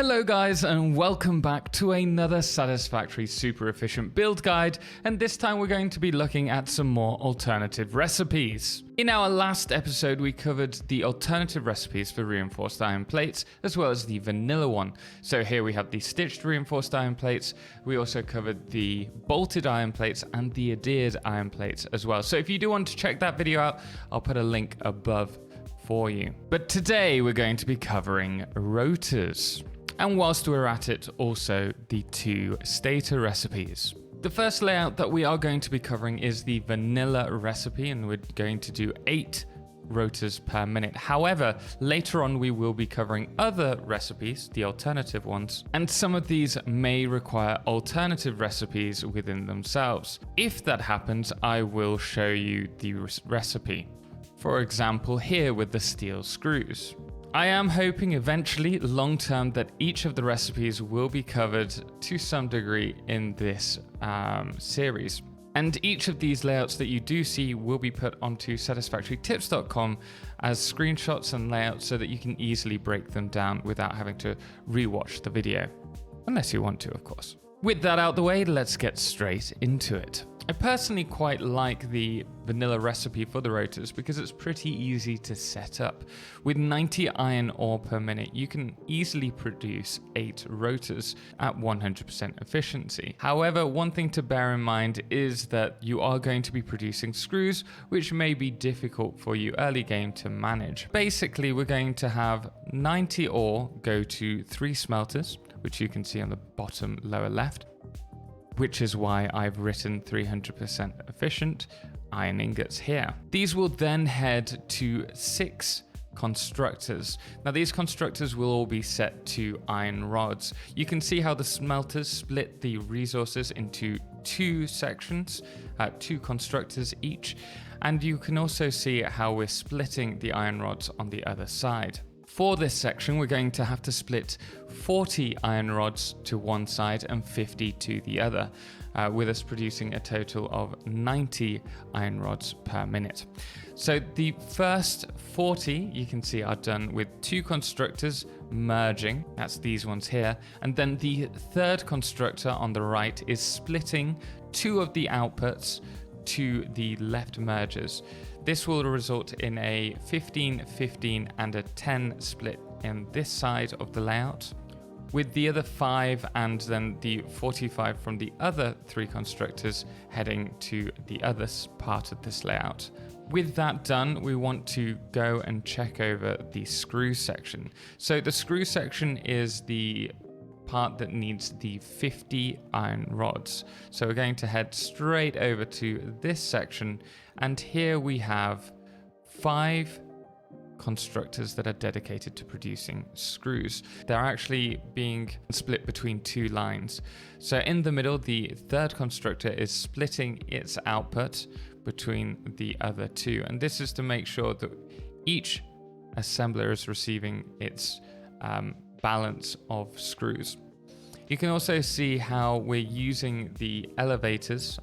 Hello guys, and welcome back to another Satisfactory super efficient build guide, and this time we're going to be looking at some more alternative recipes. In our last episode we covered the alternative recipes for reinforced iron plates as well as the vanilla one. So here we have the stitched reinforced iron plates, we also covered the bolted iron plates and the adhered iron plates as well. So if you do want to check that video out, I'll put a link above for you. But today we're going to be covering rotors. And whilst we're at it, also the two stator recipes. The first layout that we are going to be covering is the vanilla recipe, and we're going to do 8 rotors per minute. However, later on we will be covering other recipes, the alternative ones, and some of these may require alternative recipes within themselves. If that happens, I will show you the recipe. For example, here with the steel screws. I am hoping eventually, long term, that each of the recipes will be covered to some degree in this series. And each of these layouts that you do see will be put onto satisfactorytips.com as screenshots and layouts so that you can easily break them down without having to rewatch the video. Unless you want to, of course. With that out the way, let's get straight into it. I personally quite like the vanilla recipe for the rotors because it's pretty easy to set up. With 90 iron ore per minute, you can easily produce 8 rotors at 100% efficiency. However, one thing to bear in mind is that you are going to be producing screws, which may be difficult for you early game to manage. Basically, we're going to have 90 ore go to 3 smelters, which you can see on the bottom lower left, which is why I've written 300% efficient iron ingots here. These will then head to 6 constructors. Now these constructors will all be set to iron rods. You can see how the smelters split the resources into 2 sections, 2 constructors each, and you can also see how we're splitting the iron rods on the other side. For this section, we're going to have to split 40 iron rods to one side and 50 to the other, with us producing a total of 90 iron rods per minute. So the first 40, you can see, are done with 2 constructors merging, that's these ones here, and then the third constructor on the right is splitting 2 of the outputs to the left mergers. This will result in a 15-15 and a 10 split in this side of the layout, with the other 5 and then the 45 from the other 3 constructors heading to the other part of this layout. With that done, we want to go and check over the screw section. So the screw section is the part that needs the 50 iron rods. So we're going to head straight over to this section, and here we have 5 constructors that are dedicated to producing screws. They're actually being split between 2 lines. So in the middle, the third constructor is splitting its output between the other 2, and this is to make sure that each assembler is receiving its balance of screws. You can also see how we're using the elevators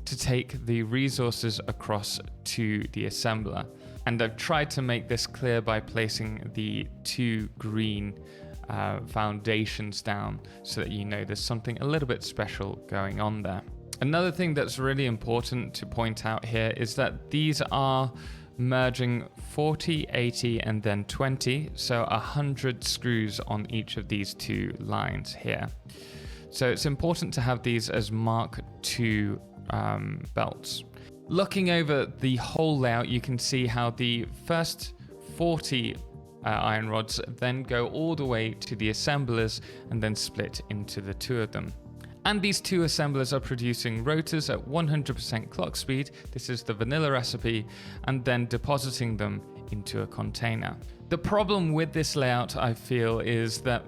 to take the resources across to the assembler. And I've tried to make this clear by placing the 2 green foundations down so that you know there's something a little bit special going on there. Another thing that's really important to point out here is that these are merging 40, 80, and then 20, so 100 screws on each of these 2 lines here. So it's important to have these as Mark II belts. Looking over the whole layout, you can see how the first 40 iron rods then go all the way to the assemblers and then split into the 2 of them. And these 2 assemblers are producing rotors at 100% clock speed, this is the vanilla recipe, and then depositing them into a container. The problem with this layout, I feel, is that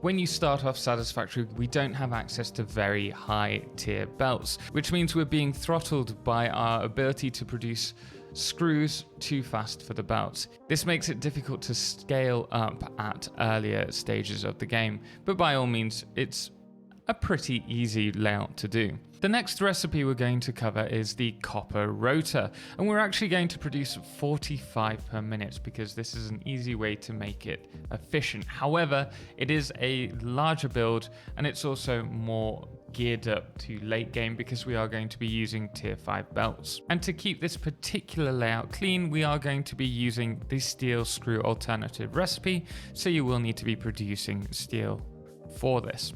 when you start off Satisfactory, we don't have access to very high tier belts, which means we're being throttled by our ability to produce screws too fast for the belts. This makes it difficult to scale up at earlier stages of the game, but by all means, it's a pretty easy layout to do. The next recipe we're going to cover is the copper rotor, and we're actually going to produce 45 per minute because this is an easy way to make it efficient. However, it is a larger build and it's also more geared up to late game because we are going to be using tier 5 belts. And to keep this particular layout clean, we are going to be using the steel screw alternative recipe, so you will need to be producing steel for this.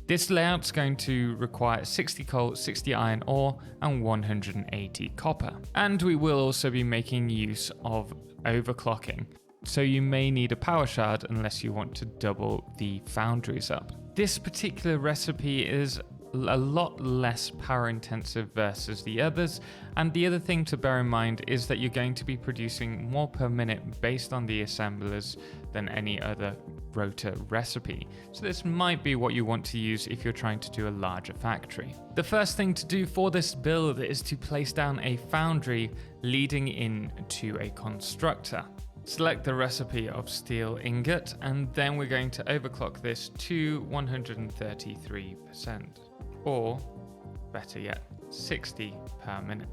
This layout's going to require 60 coal, 60 iron ore, and 180 copper. And we will also be making use of overclocking, so you may need a power shard unless you want to double the foundries up. This particular recipe is a lot less power intensive versus the others, and the other thing to bear in mind is that you're going to be producing more per minute based on the assemblers than any other rotor recipe. So this might be what you want to use if you're trying to do a larger factory. The first thing to do for this build is to place down a foundry leading into a constructor. Select the recipe of steel ingot, and then we're going to overclock this to 133%, or better yet, 60 per minute.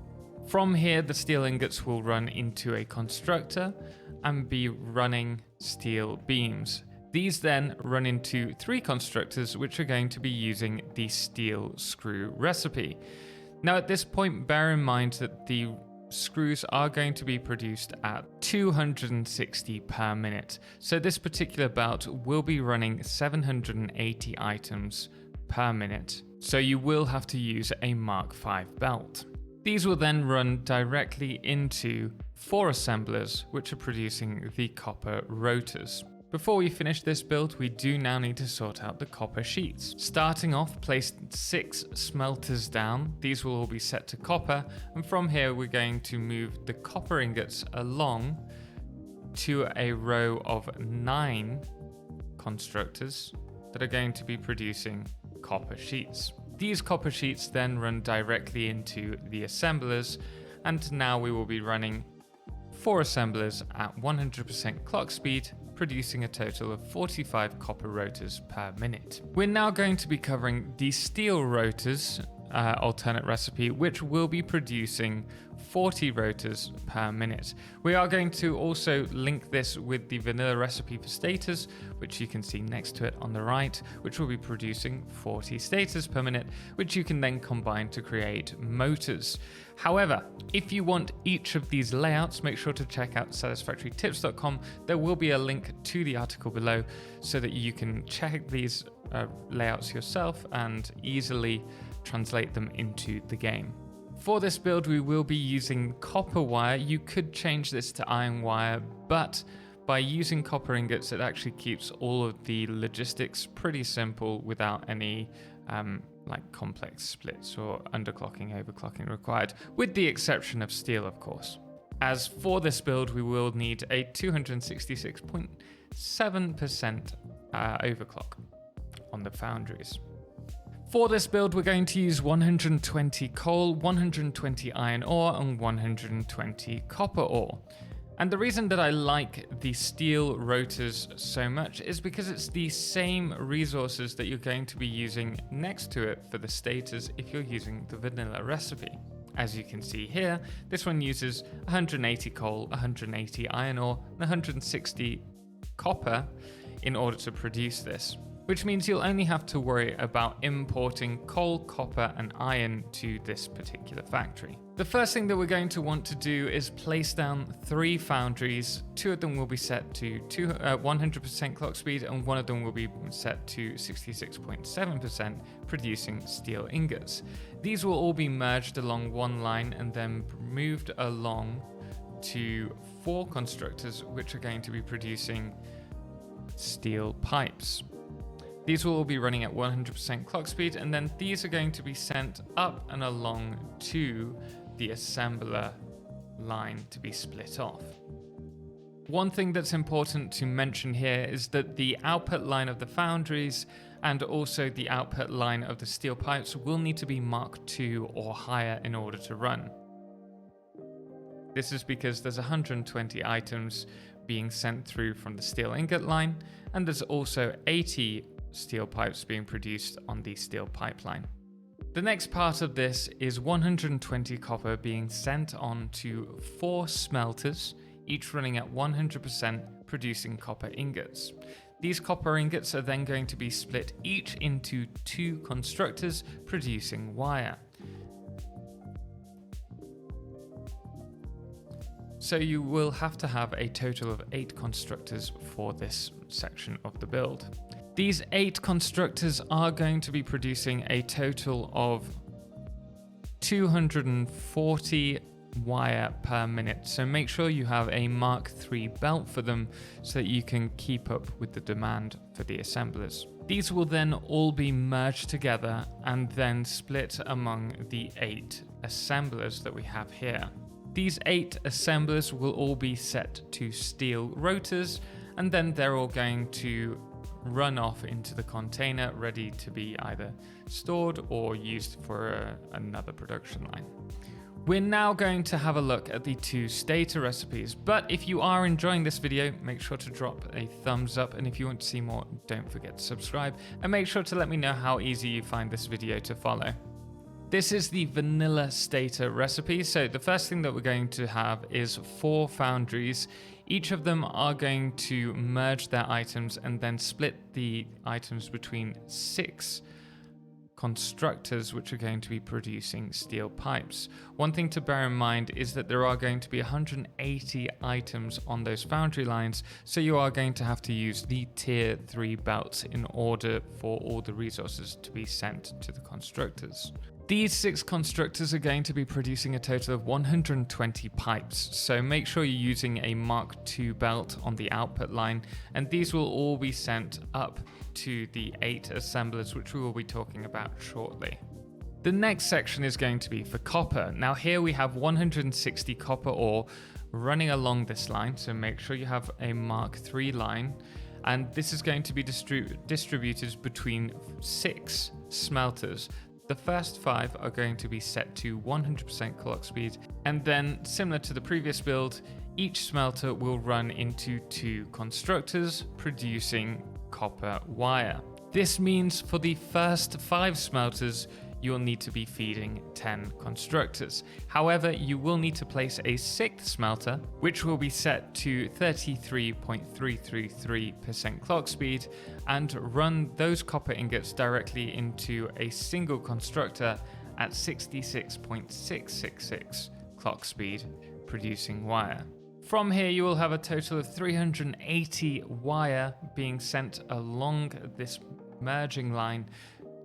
From here, the steel ingots will run into a constructor and be running steel beams. These then run into 3 constructors, which are going to be using the steel screw recipe. Now at this point, bear in mind that the screws are going to be produced at 260 per minute. So this particular belt will be running 780 items per minute. So you will have to use a Mark V belt. These will then run directly into 4 assemblers, which are producing the copper rotors. Before we finish this build, we do now need to sort out the copper sheets. Starting off, place 6 smelters down. These will all be set to copper, and from here we're going to move the copper ingots along to a row of 9 constructors that are going to be producing copper sheets. These copper sheets then run directly into the assemblers, and now we will be running 4 assemblers at 100% clock speed, producing a total of 45 copper rotors per minute. We're now going to be covering the steel rotors alternate recipe, which will be producing 40 rotors per minute. We are going to also link this with the vanilla recipe for stators, which you can see next to it on the right, which will be producing 40 stators per minute, which you can then combine to create motors. However, if you want each of these layouts, make sure to check out satisfactorytips.com. There will be a link to the article below so that you can check these layouts yourself and easily translate them into the game. For this build, we will be using copper wire. You could change this to iron wire, but by using copper ingots, it actually keeps all of the logistics pretty simple without any like complex splits or underclocking, overclocking required, with the exception of steel, of course. As for this build, we will need a 266.7% overclock on the foundries. For this build, we're going to use 120 coal, 120 iron ore, and 120 copper ore. And the reason that I like the steel rotors so much is because it's the same resources that you're going to be using next to it for the stators if you're using the vanilla recipe. As you can see here, this one uses 180 coal, 180 iron ore, and 160 copper in order to produce this, which means you'll only have to worry about importing coal, copper, and iron to this particular factory. The first thing that we're going to want to do is place down 3 foundries. 2 of them will be set to 100% clock speed, and 1 of them will be set to 66.7%, producing steel ingots. These will all be merged along one line and then moved along to 4 constructors, which are going to be producing steel pipes. These will all be running at 100% clock speed, and then these are going to be sent up and along to the assembler line to be split off. One thing that's important to mention here is that the output line of the foundries and also the output line of the steel pipes will need to be Mark II or higher in order to run. This is because there's 120 items being sent through from the steel ingot line, and there's also 80 steel pipes being produced on the steel pipeline. The next part of this is 120 copper being sent on to 4 smelters, each running at 100%, producing copper ingots. These copper ingots are then going to be split each into 2 constructors, producing wire. So you will have to have a total of 8 constructors for this section of the build. These 8 constructors are going to be producing a total of 240 wire per minute. So make sure you have a Mark III belt for them so that you can keep up with the demand for the assemblers. These will then all be merged together and then split among the 8 assemblers that we have here. These 8 assemblers will all be set to steel rotors, and then they're all going to run off into the container ready to be either stored or used for another production line. We're now going to have a look at the 2 stator recipes, but if you are enjoying this video, make sure to drop a thumbs up, and if you want to see more, don't forget to subscribe, and make sure to let me know how easy you find this video to follow. This is the vanilla stator recipe, so the first thing that we're going to have is 4 foundries. Each of them are going to merge their items and then split the items between 6 constructors which are going to be producing steel pipes. One thing to bear in mind is that there are going to be 180 items on those foundry lines, so you are going to have to use the tier 3 belts in order for all the resources to be sent to the constructors. These 6 constructors are going to be producing a total of 120 pipes, so make sure you're using a Mark II belt on the output line, and these will all be sent up to the 8 assemblers, which we will be talking about shortly. The next section is going to be for copper. Now here we have 160 copper ore running along this line, so make sure you have a Mark III line, and this is going to be distributed between 6 smelters. The first 5 are going to be set to 100% clock speed, and then similar to the previous build, each smelter will run into 2 constructors producing copper wire. This means for the first 5 smelters, you'll need to be feeding 10 constructors. However, you will need to place a 6th smelter, which will be set to 33.333% clock speed, and run those copper ingots directly into a single constructor at 66.666 clock speed, producing wire. From here, you will have a total of 380 wire being sent along this merging line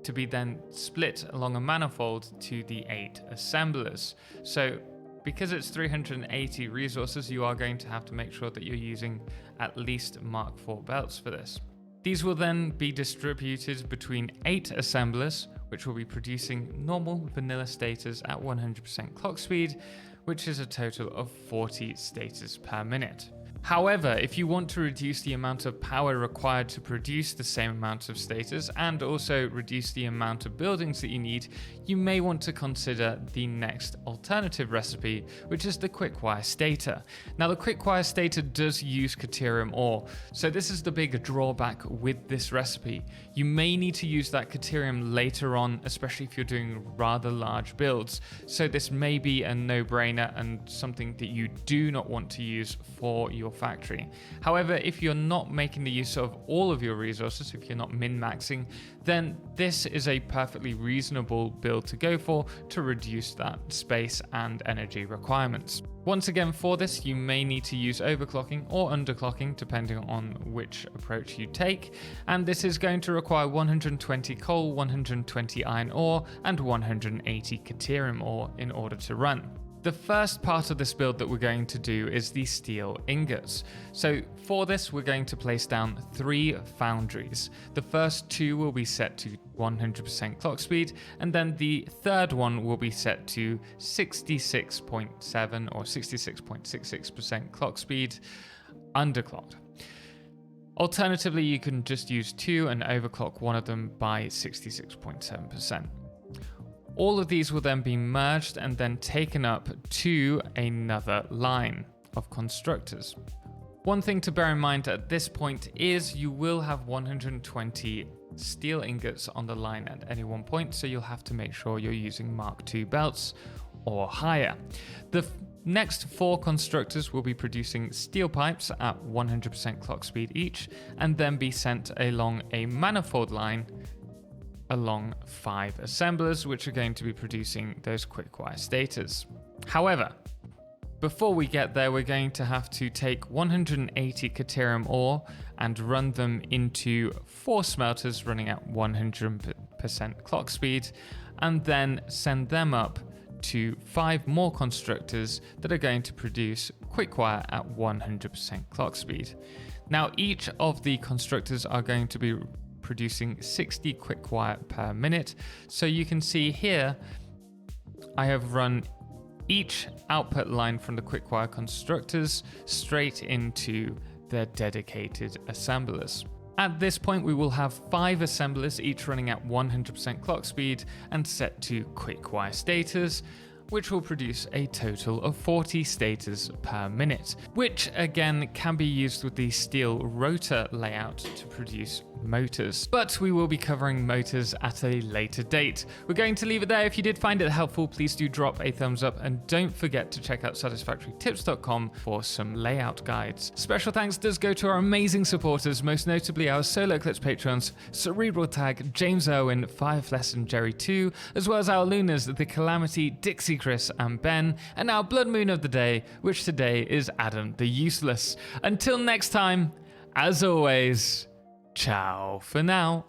to be then split along a manifold to the 8 assemblers. So because it's 380 resources, you are going to have to make sure that you're using at least Mark IV belts for this. These will then be distributed between 8 assemblers, which will be producing normal vanilla stators at 100% clock speed, which is a total of 40 stators per minute. However, if you want to reduce the amount of power required to produce the same amount of stators and also reduce the amount of buildings that you need, you may want to consider the next alternative recipe, which is the Quickwire Stator. Now, the Quickwire Stator does use Caterium ore, so this is the big drawback with this recipe. You may need to use that Caterium later on, especially if you're doing rather large builds, so this may be a no-brainer and something that you do not want to use for your factory. However, if you're not making the use of all of your resources, if you're not min-maxing, then this is a perfectly reasonable build to go for to reduce that space and energy requirements. Once again, for this, you may need to use overclocking or underclocking, depending on which approach you take, and this is going to require 120 coal, 120 iron ore, and 180 Caterium ore in order to run. The first part of this build that we're going to do is the steel ingots. So for this, we're going to place down 3 foundries. The first 2 will be set to 100% clock speed, and then the third one will be set to 66.7 or 66.66% clock speed, underclocked. Alternatively, you can just use 2 and overclock one of them by 66.7%. All of these will then be merged and then taken up to another line of constructors. One thing to bear in mind at this point is you will have 120 steel ingots on the line at any one point, so you'll have to make sure you're using Mark II belts or higher. The next 4 constructors will be producing steel pipes at 100% clock speed each, and then be sent along a manifold line along 5 assemblers, which are going to be producing those Quickwire Stators. However, before we get there, we're going to have to take 180 Caterium ore and run them into 4 smelters running at 100% clock speed, and then send them up to 5 more constructors that are going to produce Quickwire at 100% clock speed. Now, each of the constructors are going to be producing 60 Quickwire per minute. So you can see here, I have run each output line from the Quickwire constructors straight into their dedicated assemblers. At this point, we will have 5 assemblers, each running at 100% clock speed and set to Quickwire Stators, which will produce a total of 40 stators per minute, which again can be used with the steel rotor layout to produce motors. But we will be covering motors at a later date. We're going to leave it there. If you did find it helpful, please do drop a thumbs up, and don't forget to check out satisfactorytips.com for some layout guides. Special thanks does go to our amazing supporters, most notably our Solo Eclipse patrons, Cerebral Tag, James Owen, Firefless and Jerry 2, as well as our Lunars, The Calamity, Dixie Chris and Ben, and our Blood Moon of the Day, which today is Adam the Useless. Until next time, as always, ciao for now.